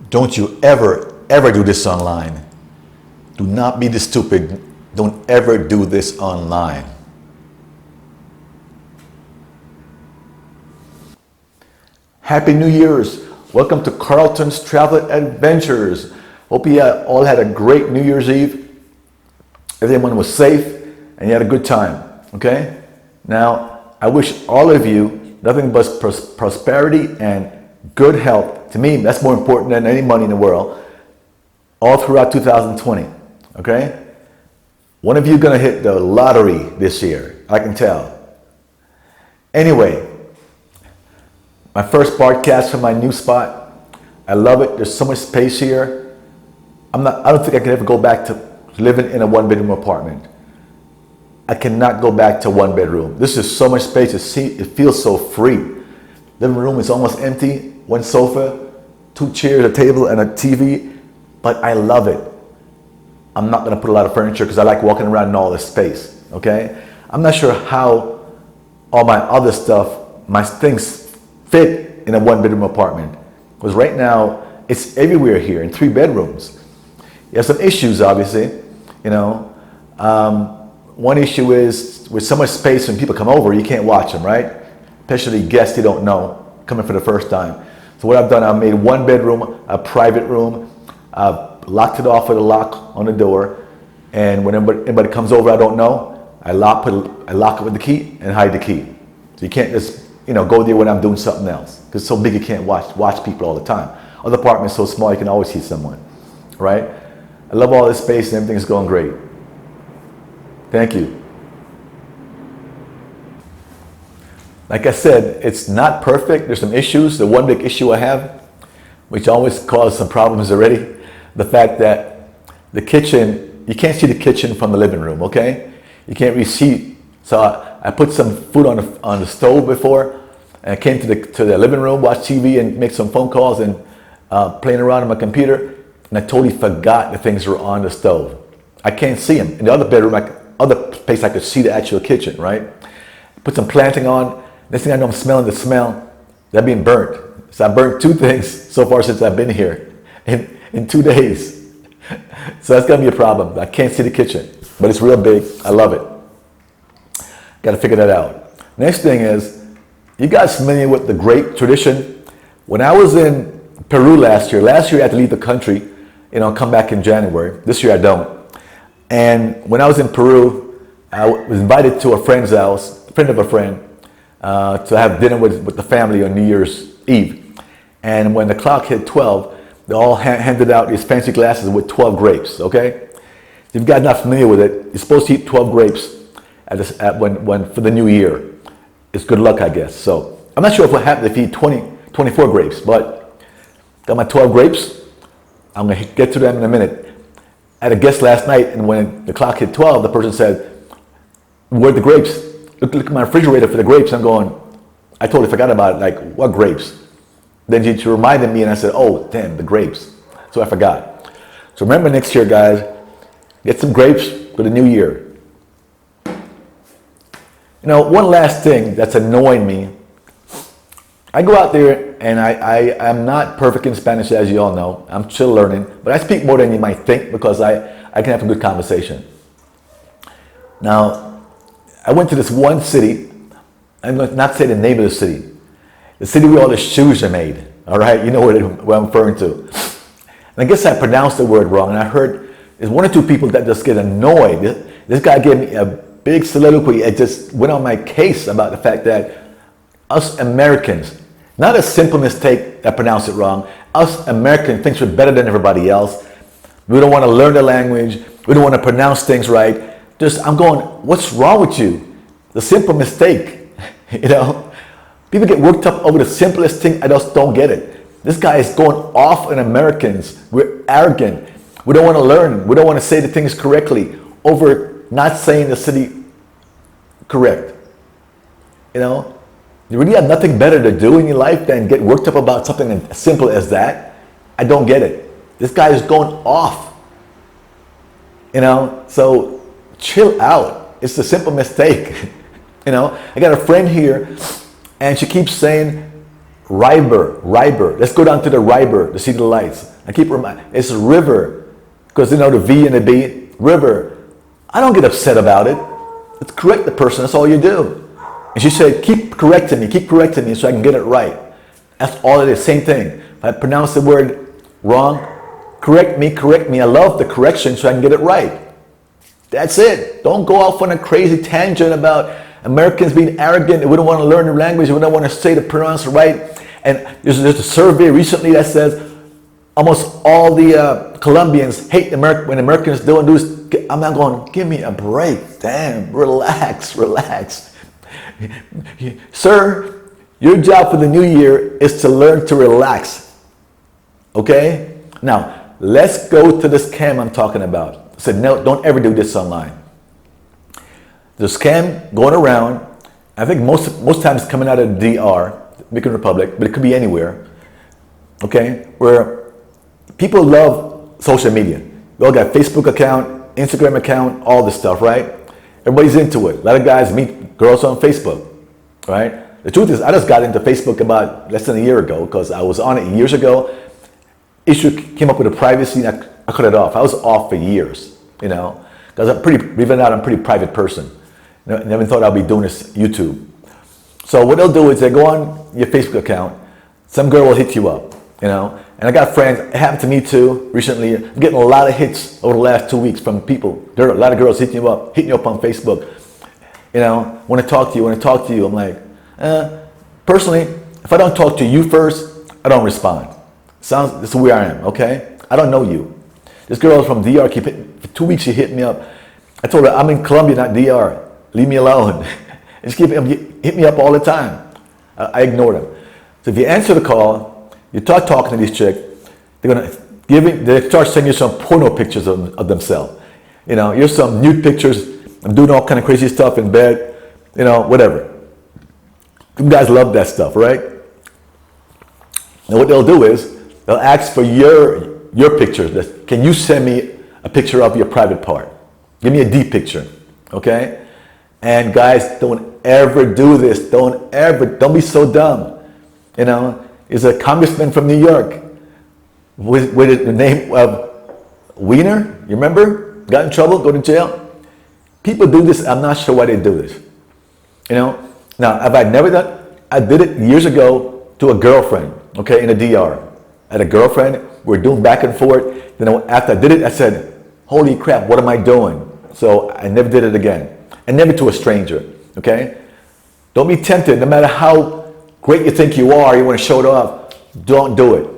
Don't you ever do this online. Do not be this stupid. Don't ever do this online. Happy New Year's. Welcome to Carlton's Travel Adventures. Hope you all had a great New Year's Eve. Everyone was safe and you had a good time. Okay? Now, I wish all of you nothing but prosperity and good health. To me, that's more important than any money in the world. All throughout 2020. Okay? One of you is going to hit the lottery this year. I can tell. Anyway, my first broadcast from my new spot. I love it. There's so much space here. I don't think I can ever go back to living in a one-bedroom apartment. I cannot go back to one bedroom. This is so much space. It feels so free. Living room is almost empty. One sofa, 2 chairs, a table, and a TV. But I love it. I'm not going to put a lot of furniture because I like walking around in all this space. Okay? I'm not sure how all my other stuff, my things fit in a one-bedroom apartment. Because right now, it's everywhere here in 3 bedrooms. You have some issues, obviously. You know, one issue is with so much space when people come over, you can't watch them, right? Especially guests you don't know coming for the first time. So what I've done, I've made 1 bedroom a private room. I've locked it off with a lock on the door. And when anybody comes over I don't know, I lock it with the key and hide the key. So you can't just go there when I'm doing something else. Because it's so big you can't watch people all the time. Other apartments so small you can always see someone, right? I love all this space and everything's going great. Thank you. Like I said, it's not perfect. There's some issues. The one big issue I have, which always causes some problems already, the fact that the kitchen, you can't see the kitchen from the living room, okay? You can't really see. So I put some food on the stove before, and I came to the living room, watched TV, and make some phone calls and playing around on my computer, and I totally forgot the things were on the stove. I can't see them. In the other bedroom, other place, I could see the actual kitchen, right? Put some planting on. Next thing I know, I'm smelling the smell. They're being burnt. So I burnt 2 things so far since I've been here in 2 days. So that's gonna be a problem. I can't see the kitchen, but it's real big. I love it. Got to figure that out. Next thing is, you guys familiar with the grape tradition? When I was in Peru last year I had to leave the country, come back in January. This year I don't. And when I was in Peru, I was invited to a friend's house, a friend of a friend, to have dinner with the family on New Year's Eve. And when the clock hit 12, they all handed out these fancy glasses with 12 grapes, okay? If you guys are not familiar with it, you're supposed to eat 12 grapes for the new year. It's good luck, I guess. So I'm not sure what happens if you eat 24 grapes, but got my 12 grapes. I'm going to get to them in a minute. I had a guest last night, and when the clock hit 12, the person said, "Where are the grapes? Look at my refrigerator for the grapes." I'm going, I totally forgot about it. Like, what grapes? Then she reminded me, and I said, "Oh, damn, the grapes." So I forgot. So remember next year, guys, get some grapes for the new year. One last thing that's annoying me. I go out there and I'm not perfect in Spanish, as you all know. I'm still learning, but I speak more than you might think because I can have a good conversation. Now, I went to this one city. I'm going to not say the name of the city. The city where all the shoes are made. All right, you know what I'm referring to. And I guess I pronounced the word wrong, and I heard there's 1 or 2 people that just get annoyed. This guy gave me a big soliloquy. It just went on my case about the fact that us Americans, not a simple mistake that pronounced it wrong, us Americans think we're better than everybody else. We don't want to learn the language. We don't want to pronounce things right. I'm going, what's wrong with you? The simple mistake, People get worked up over the simplest thing. I just don't get it. This guy is going off on Americans. We're arrogant. We don't want to learn. We don't want to say the things correctly over not saying the city correct. You really have nothing better to do in your life than get worked up about something as simple as that. I don't get it. This guy is going off. So chill out. It's a simple mistake. I got a friend here and she keeps saying Riber. Let's go down to the Riber to see the lights. I keep reminding, it's River, because you know the V and the B, River. I don't get upset about it. Let's correct the person, that's all you do. And she said, keep correcting me so I can get it right. That's all it is, same thing. If I pronounce the word wrong, correct me. I love the correction so I can get it right. That's it. Don't go off on a crazy tangent about Americans being arrogant. We don't want to learn the language. We don't want to say the pronounce right. And there's a survey recently that says almost all the Colombians hate when Americans don't do this. I'm not going, give me a break. Damn, relax. Sir, your job for the new year is to learn to relax. Okay? Now, let's go to the scam I'm talking about. I said, no, don't ever do this online. The scam going around, I think most times coming out of the DR, Dominican Republic, but it could be anywhere, okay, where people love social media. We all got Facebook account, Instagram account, all this stuff, right? Everybody's into it. A lot of guys meet girls on Facebook, right? The truth is, I just got into Facebook about less than a year ago because I was on it years ago. Issue came up with a privacy and I cut it off. I was off for years, you know, because I'm believe it or not, I'm a pretty private person. Never thought I'd be doing this YouTube. So what they'll do is they go on your Facebook account, some girl will hit you up, you know, and I got friends, it happened to me too recently. I'm getting a lot of hits over the last 2 weeks from people. There are a lot of girls hitting you up on Facebook, you know, want to talk to you. I'm like, personally, if I don't talk to you first, I don't respond. This is where I am, okay? I don't know you. This girl from DR, for 2 weeks she hit me up. I told her, I'm in Colombia, not DR. Leave me alone. And she hit me up all the time. I ignored them. So if you answer the call, you start talking to this chick, they start sending you some porno pictures of themselves. You know, here's some nude pictures. I'm doing all kind of crazy stuff in bed, you know, whatever. You guys love that stuff, right? And what they'll do is, they'll ask for your pictures. Can you send me a picture of your private part? Give me a deep picture, okay? And guys, don't ever do this. Don't be so dumb. You know, there's a congressman from New York with the name of Wiener, you remember? Got in trouble, go to jail. People do this, I'm not sure why they do this. You know, now, have I never done? I did it years ago to a girlfriend, okay, in a DR. I had a girlfriend, we were doing back and forth. Then after I did it, I said, holy crap, what am I doing? So I never did it again. And never to a stranger, okay? Don't be tempted, no matter how great you think you are, you want to show it off, don't do it.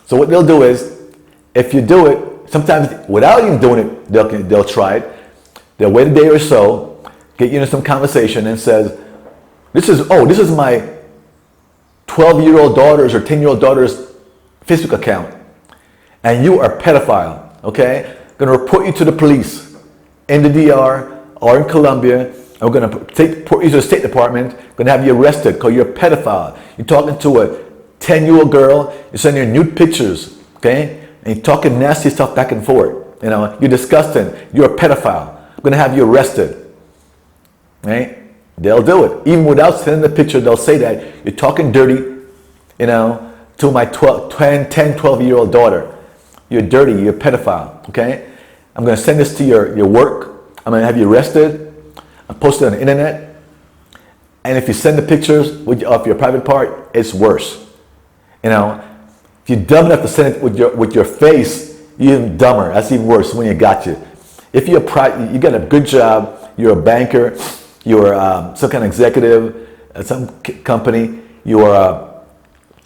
So what they'll do is, if you do it, sometimes without even doing it, they'll try it. They'll wait a day or so, get you into some conversation and says, this is my 12-year-old daughter's or 10-year-old daughter's Facebook account. And you are a pedophile, okay? I'm going to report you to the police in the DR or in Colombia. I'm going to report you to the State Department. I'm going to have you arrested because you're a pedophile. You're talking to a 10-year-old girl. You're sending her nude pictures, okay? And you're talking nasty stuff back and forth. You know, you're disgusting. You're a pedophile. I'm going to have you arrested, right? They'll do it. Even without sending the picture, they'll say that you're talking dirty, you know, to my 10, 12-year-old daughter. You're dirty. You're a pedophile, okay? I'm going to send this to your work. I'm going to have you arrested. I'll post it on the internet. And if you send the pictures of your private part, it's worse. You know, if you're dumb enough to send it with your face, you're even dumber. That's even worse when you got you. If you got a good job, you're a banker, you're some kind of executive at some company, you're a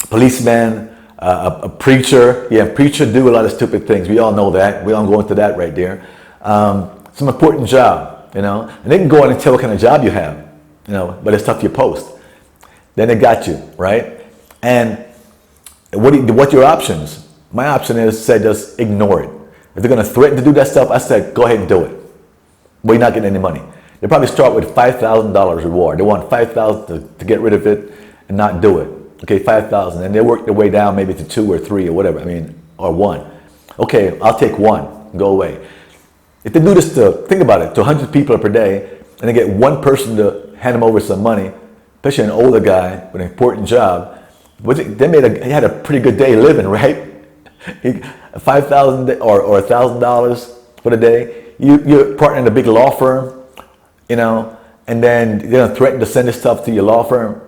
policeman, a preacher. Yeah, preacher do a lot of stupid things. We all know that. We don't go into that right there. Some important job, you know, and they can go on and tell what kind of job you have, you know, but it's tough to post. Then they got you, right? And what's your options? My option is say just ignore it. If they're going to threaten to do that stuff, I said go ahead and do it. But you're not getting any money. They probably start with $5,000 reward. They want $5,000 to get rid of it and not do it. Okay, $5,000, and they work their way down maybe to 2 or 3 or whatever. I mean, or 1. Okay, I'll take 1. Go away. If they do this think about it, to 100 people per day, and they get one person to hand them over some money, especially an older guy with an important job, he had a pretty good day living, right? $5,000 or $1,000 for the day. You're partnering in a big law firm, you know, and then you're gonna threaten to send this stuff to your law firm.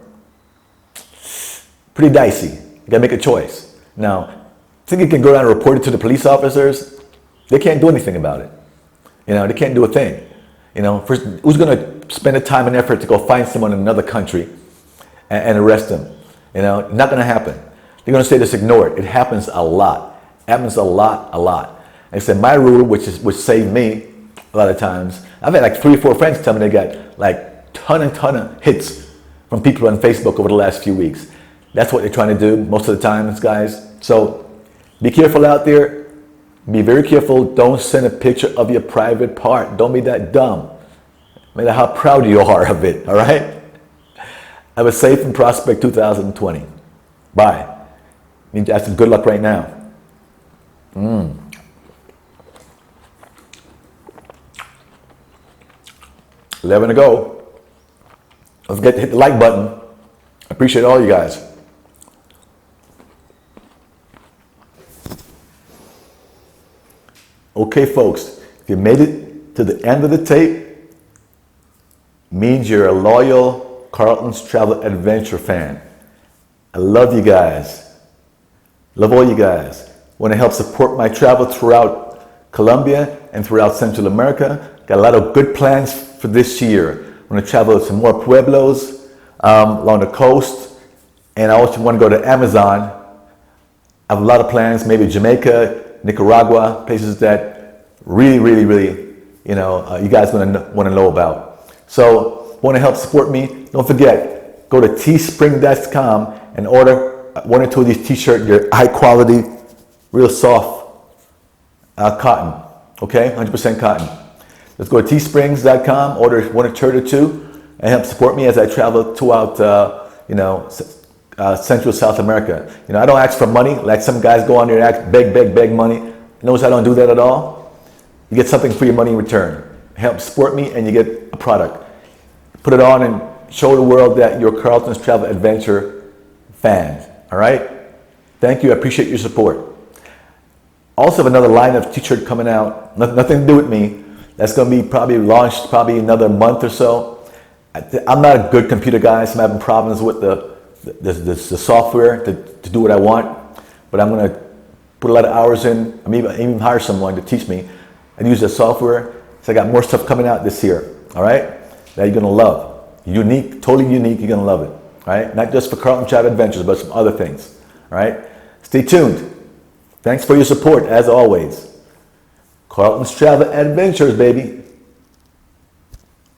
Pretty dicey. You gotta make a choice. Now, think you can go around and report it to the police officers? They can't do anything about it. You know, they can't do a thing. You know, first, who's gonna spend the time and effort to go find someone in another country and arrest them? You know, not gonna happen. They're gonna say just ignore it. It happens a lot. It happens a lot. Like I said, my rule, which saved me a lot of times, I've had like 3 or 4 friends tell me they got like ton of hits from people on Facebook over the last few weeks. That's what they're trying to do most of the time, guys. So be careful out there. Be very careful. Don't send a picture of your private part. Don't be that dumb. No matter how proud you are of it, all right? Have a safe and prosperous 2020. Bye. I mean, that's some good luck right now. 11 to go. Don't forget to hit the like button. I appreciate all you guys. Okay, folks, if you made it to the end of the tape, means you're a loyal Carlton's Travel Adventure fan. I love you guys. Love all you guys. Want to help support my travel throughout Colombia and throughout Central America. Got a lot of good plans for this year. I want to travel to some more pueblos along the coast. And I also want to go to Amazon. I have a lot of plans, maybe Jamaica, Nicaragua, places that really, you know, you guys want to know about. So, want to help support me? Don't forget, go to teespring.com and order 1 or 2 of these t-shirts. They're high quality, real soft cotton, okay? 100% cotton. Let's go to teesprings.com, order 1 or 2, and help support me as I travel throughout, you know, Central South America. You know, I don't ask for money like some guys go on there and beg money. Notice I don't do that at all. You get something for your money in return. Help support me and you get a product. Put it on and show the world that you're Carlton's Travel Adventure fans. All right? Thank you. I appreciate your support. Also have another line of t-shirt coming out. Nothing to do with me. That's going to be probably launched probably another month or so. I'm not a good computer guy, so I'm having problems with the software to do what I want. But I'm going to put a lot of hours in. I mean, even hire someone to teach me and use the software. So I got more stuff coming out this year. All right? That you're going to love. Unique, totally unique. You're going to love it. All right? Not just for Carlton Travel Adventures, but some other things. All right? Stay tuned. Thanks for your support, as always. Carlton's Travel Adventures, baby.